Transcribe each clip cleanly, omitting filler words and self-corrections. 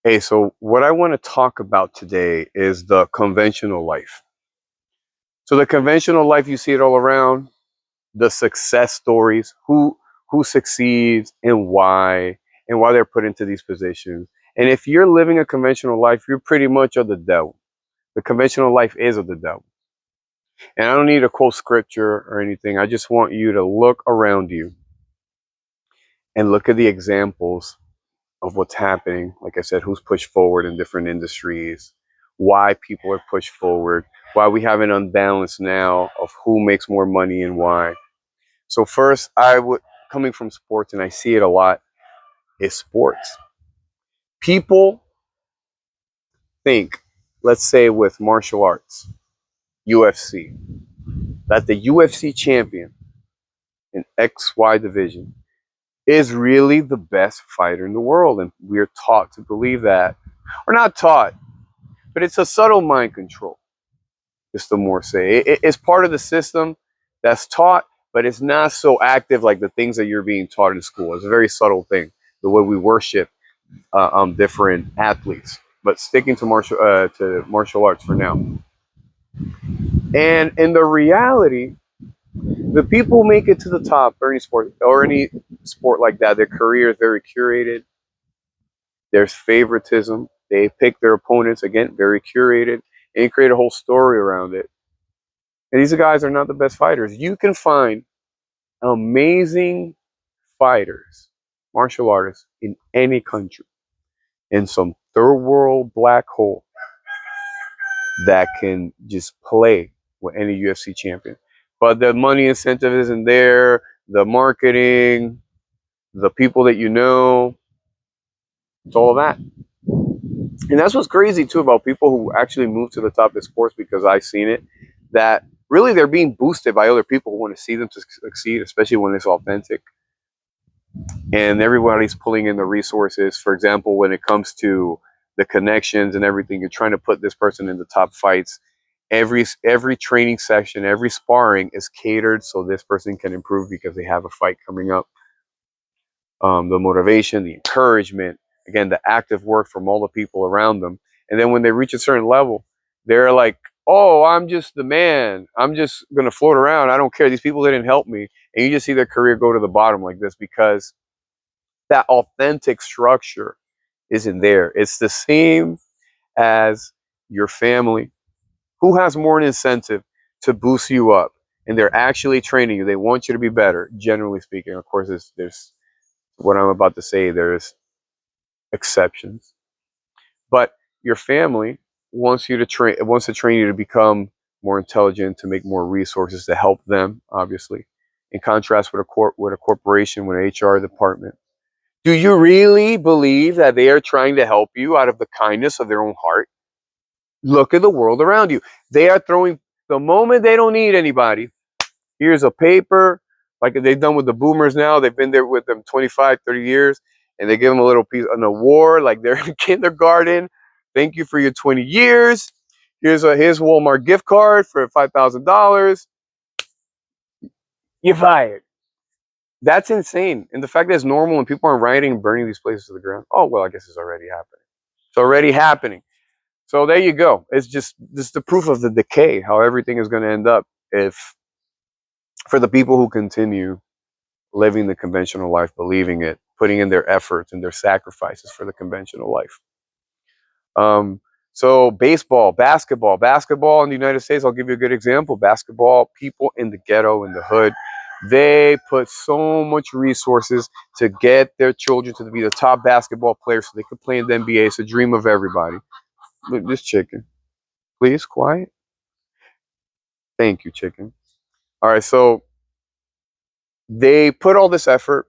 Hey, so what I want to talk about today is the conventional life. So the conventional life, you see it all around, the success stories, who succeeds and why they're put into these positions. And if you're living a conventional life, you're pretty much of the devil. The conventional life is of the devil. And I don't need to quote scripture or anything. I just want you to look around you and look at the examples of what's happening. Like I said, who's pushed forward in different industries, why people are pushed forward, why we have an unbalance now of who makes more money and why. So first, coming from sports, and I see it a lot, is sports. People think, let's say with martial arts, UFC, that the UFC champion in XY division is really the best fighter in the world. And we're taught to believe that. Or not taught, but it's a subtle mind control. Just the more say it's part of the system that's taught, but it's not so active like the things that you're being taught in school. It's a very subtle thing, the way we worship different athletes. But sticking to martial arts for now. And in the reality, the people who make it to the top or any sport like that, their career is very curated. There's favoritism. They pick their opponents, again, very curated, and create a whole story around it. And these guys are not the best fighters. You can find amazing fighters, martial artists in any country, in some third world black hole that can just play with any UFC champion. But the money incentive isn't there, the marketing, the people that you know, it's all of that. And that's what's crazy too about people who actually move to the top of sports, because I've seen it, that really they're being boosted by other people who want to see them to succeed, especially when it's authentic. And everybody's pulling in the resources. For example, when it comes to the connections and everything, you're trying to put this person in the top fights. Every training session, every sparring is catered so this person can improve because they have a fight coming up. The motivation, the encouragement, again, the active work from all the people around them. And then when they reach a certain level, they're like, oh, I'm just the man. I'm just going to float around. I don't care. These people didn't help me. And you just see their career go to the bottom like this because that authentic structure isn't there. It's the same as your family. Who has more an incentive to boost you up? And they're actually training you. They want you to be better, generally speaking. Of course, there's what I'm about to say, there's exceptions. But your family wants to train you to become more intelligent, to make more resources to help them, obviously. In contrast with a corporation, with an HR department. Do you really believe that they are trying to help you out of the kindness of their own heart? Look at the world around you. They are throwing, the moment they don't need anybody, here's a paper, like they've done with the boomers now. They've been there with them 25, 30 years, and they give them a little piece, an award, like they're in kindergarten. Thank you for your 20 years. Here's a Walmart gift card for $5,000. You're fired. That's insane. And the fact that it's normal and people aren't rioting and burning these places to the ground. Oh, well, I guess it's already happening. It's already happening. So there you go. It's just the proof of the decay, how everything is going to end up if, for the people who continue living the conventional life, believing it, putting in their efforts and their sacrifices for the conventional life. So basketball in the United States, I'll give you a good example. Basketball, people in the ghetto, in the hood, they put so much resources to get their children to be the top basketball players so they could play in the NBA. It's a dream of everybody. Look, this chicken. Please, quiet. Thank you, chicken. All right, so they put all this effort.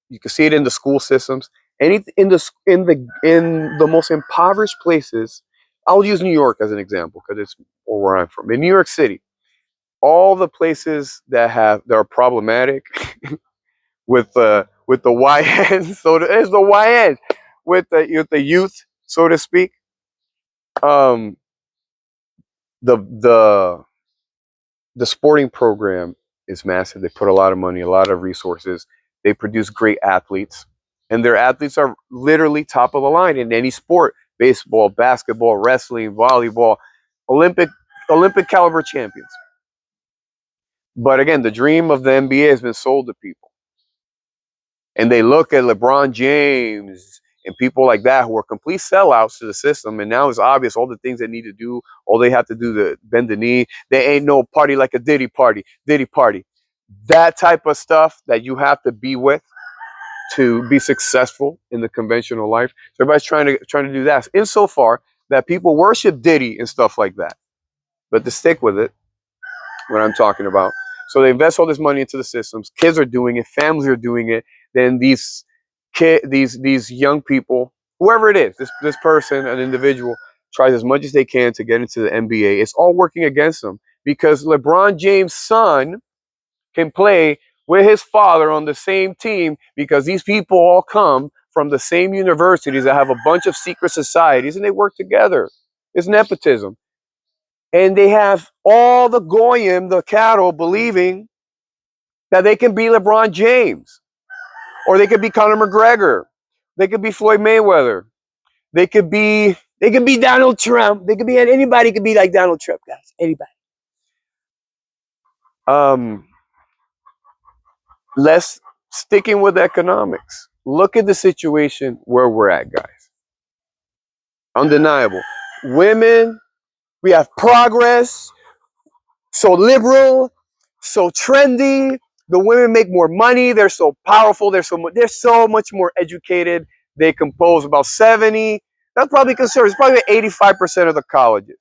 You can see it in the school systems. In the most impoverished places, I'll use New York as an example because it's where I'm from. In New York City, all the places that are problematic with the YNs, so it's the YNs with the youth, so to speak. Um, the the sporting program is massive. They put a lot of money, a lot of resources. They produce great athletes, and their athletes are literally top of the line in any sport: baseball, basketball, wrestling, volleyball, Olympic Olympic caliber champions. But again, the dream of the NBA has been sold to people, and they look at LeBron James and people like that who are complete sellouts to the system. And now it's obvious all the things they need to do, all they have to do to bend the knee. They ain't no party like a Diddy party, Diddy party. That type of stuff that you have to be with to be successful in the conventional life. So everybody's trying to do that. Insofar that people worship Diddy and stuff like that. But to stick with it, what I'm talking about. So they invest all this money into the systems. Kids are doing it. Families are doing it. Then these young people, whoever it is, this person, an individual, tries as much as they can to get into the NBA. It's all working against them because LeBron James' son can play with his father on the same team because these people all come from the same universities that have a bunch of secret societies and they work together. It's nepotism. And they have all the goyim, the cattle, believing that they can be LeBron James, or they could be Conor McGregor, they could be Floyd Mayweather, they could be Donald Trump, they could be anybody could be like Donald Trump, guys, anybody. Um, let's sticking with economics. Look at the situation where we're at, guys. Undeniable. Women, we have progress. So liberal, so trendy. The women make more money. They're so powerful. They're so much more educated. They compose about 70. That's probably considered. It's probably 85% of the colleges.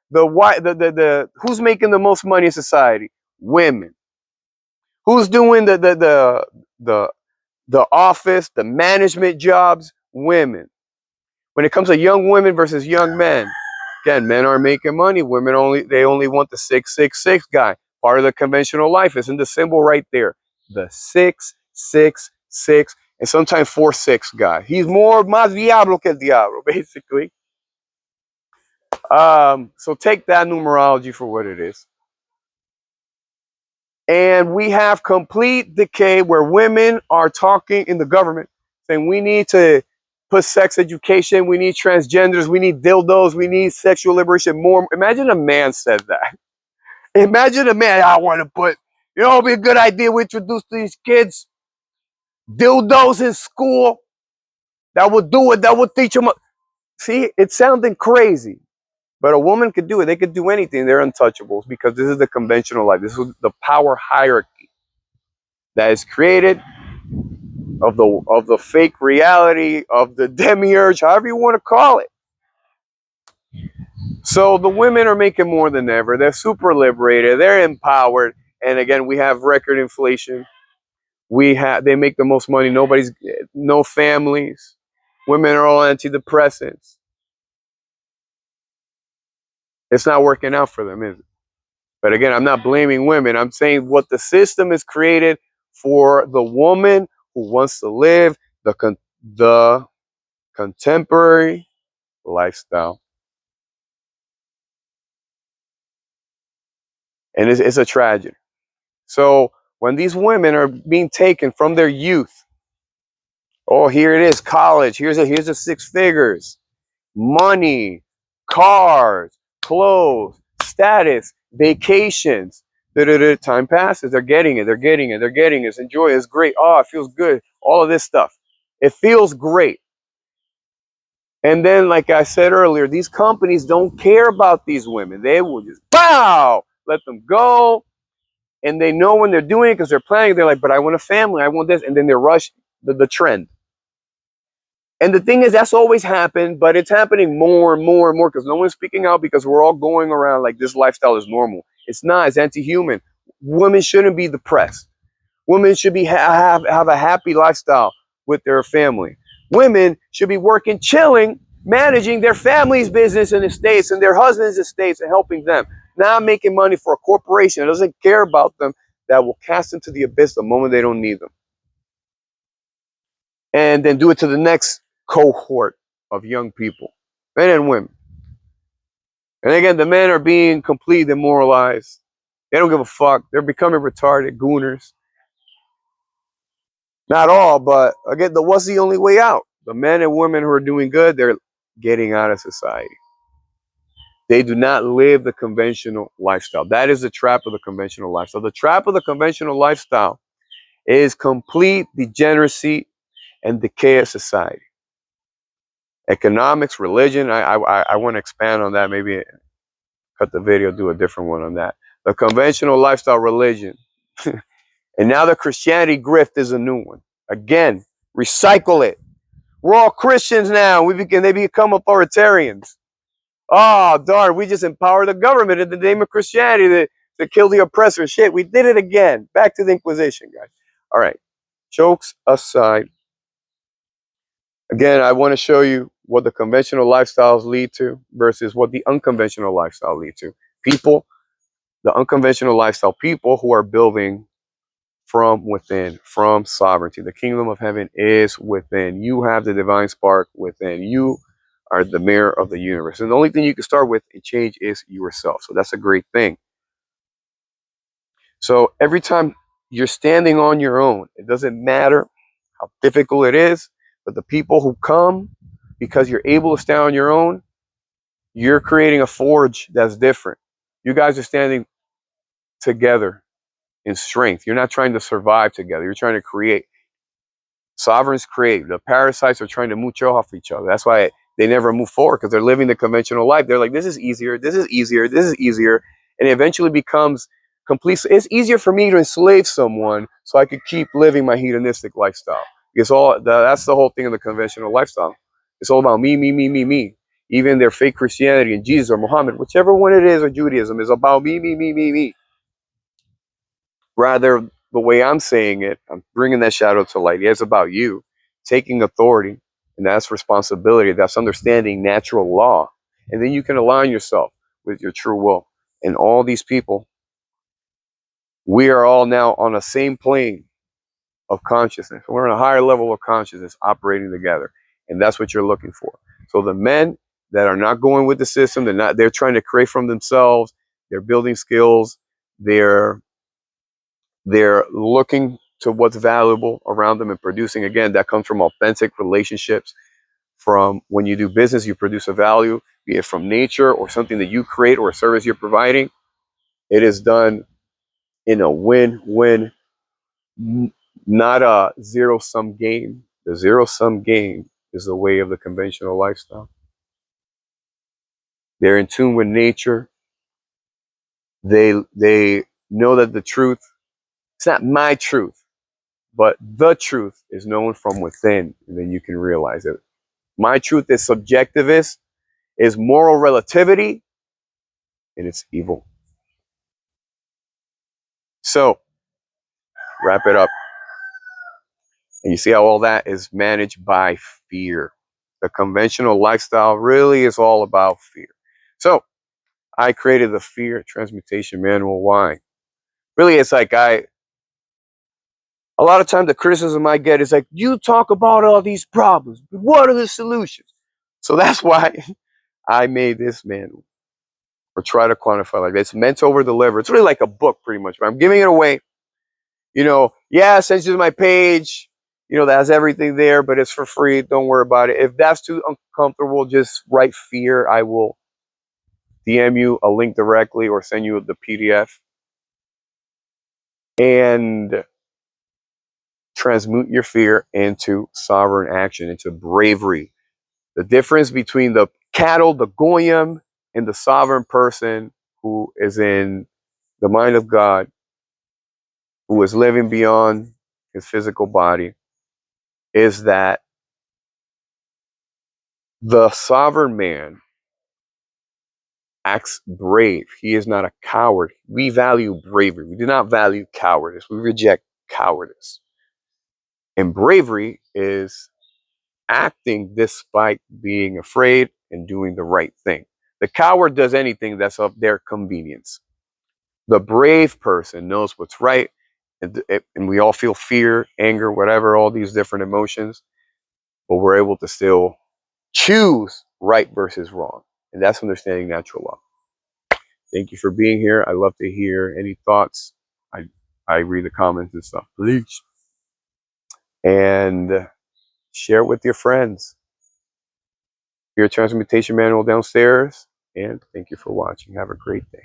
The who's making the most money in society? Women. Who's doing the the office, the management jobs? Women. When it comes to young women versus young men, again, men are making money. Women only want the 666 guy. Part of the conventional life is in the symbol right there. The 666 and sometimes 46 guy. He's more más diablo que el diablo, basically. So take that numerology for what it is. And we have complete decay where women are talking in the government saying we need to put sex education, we need transgenders, we need dildos, we need sexual liberation more. Imagine a man said that. Imagine a man, I want to put, it'd be a good idea we introduce these kids dildos in school. That would do it, that would teach them. See, it's sounding crazy. But a woman could do it. They could do anything. They're untouchables because this is the conventional life. This is the power hierarchy that is created of the fake reality, of the demiurge, however you want to call it. So the women are making more than ever. They're super liberated. They're empowered. And again, we have record inflation. They make the most money. No families. Women are all antidepressants. It's not working out for them, is it? But again, I'm not blaming women. I'm saying what the system is created for the woman who wants to live the contemporary lifestyle. And it's a tragedy. So when these women are being taken from their youth, oh, here it is, college, here's the six figures, money, cars, clothes, status, vacations. Time passes, they're getting it, it's enjoy, it's great, oh, it feels good, all of this stuff. It feels great. And then, like I said earlier, these companies don't care about these women. They will just, pow, let them go. And they know when they're doing it because they're planning. They're like, but I want a family. I want this. And then they rush the trend. And the thing is, that's always happened, but it's happening more and more and more because no one's speaking out because we're all going around like this lifestyle is normal. It's not. It's anti-human. Women shouldn't be depressed. Women should have a happy lifestyle with their family. Women should be working, chilling, managing their family's business and estates and their husband's estates and helping them. Not making money for a corporation that doesn't care about them, that will cast them to the abyss the moment they don't need them. And then do it to the next cohort of young people, men and women. And again, the men are being completely demoralized. They don't give a fuck. They're becoming retarded gooners. Not all, but again, what's the only way out? The men and women who are doing good, they're getting out of society. They do not live the conventional lifestyle. That is the trap of the conventional lifestyle. The trap of the conventional lifestyle is complete degeneracy and decay of society. Economics, religion. I want to expand on that. Maybe cut the video, do a different one on that. The conventional lifestyle, religion, and now the Christianity grift is a new one. Again, recycle it. We're all Christians now. They become authoritarians. Oh, darn, we just empower the government in the name of Christianity to kill the oppressor. Shit, we did it again. Back to the Inquisition, guys. All right, jokes aside. Again, I want to show you what the conventional lifestyles lead to versus what the unconventional lifestyle lead to. People, the unconventional lifestyle, people who are building from within, from sovereignty. The kingdom of heaven is within. You have the divine spark within. You are the mirror of the universe. And the only thing you can start with and change is yourself. So that's a great thing. So every time you're standing on your own, it doesn't matter how difficult it is, but the people who come because you're able to stand on your own, you're creating a forge that's different. You guys are standing together in strength. You're not trying to survive together. You're trying to create. Sovereigns create. The parasites are trying to mooch off each other. That's why they never move forward, because they're living the conventional life. They're like, this is easier, this is easier, this is easier. And it eventually becomes complete. It's easier for me to enslave someone so I could keep living my hedonistic lifestyle. Because that's the whole thing of the conventional lifestyle. It's all about me, me, me, me, me. Even their fake Christianity and Jesus or Muhammad, whichever one it is, or Judaism, is about me, me, me, me, me. Rather, the way I'm saying it, I'm bringing that shadow to light. It's about you taking authority, and that's responsibility. That's understanding natural law. And then you can align yourself with your true will. And all these people, we are all now on the same plane of consciousness. We're on a higher level of consciousness operating together. And that's what you're looking for. So the men that are not going with the system, they're trying to create from themselves, they're building skills, they're looking to what's valuable around them and producing. Again, that comes from authentic relationships. From when you do business, you produce a value, be it from nature or something that you create or a service you're providing. It is done in a win-win, not a zero-sum game. The zero-sum game is the way of the conventional lifestyle. They're in tune with nature. They know that the truth, it's not my truth, but the truth is known from within, and then you can realize it. My truth is subjectivist, is moral relativity, and it's evil. So, wrap it up. And you see how all that is managed by fear. The conventional lifestyle really is all about fear. So, I created the fear transmutation manual. Why? Really, it's like a lot of times the criticism I get is like, you talk about all these problems, but what are the solutions? So that's why I made this manual, or try to quantify like this. It's meant to over deliver. It's really like a book, pretty much, but I'm giving it away. Yeah, send you to my page, that has everything there, but it's for free. Don't worry about it. If that's too uncomfortable, just write fear. I will DM you a link directly or send you the PDF and transmute your fear into sovereign action, into bravery. The difference between the cattle, the goyim, and the sovereign person who is in the mind of God, who is living beyond his physical body, is that the sovereign man acts brave. He is not a coward. We value bravery. We do not value cowardice. We reject cowardice. And bravery is acting despite being afraid and doing the right thing. The coward does anything that's of their convenience. The brave person knows what's right, and we all feel fear, anger, whatever, all these different emotions, but we're able to still choose right versus wrong. And that's understanding natural law. Thank you for being here. I love to hear any thoughts. I read the comments and stuff. Please. and share it with your friends. Your transmutation manual downstairs, and thank you for watching. Have a great day.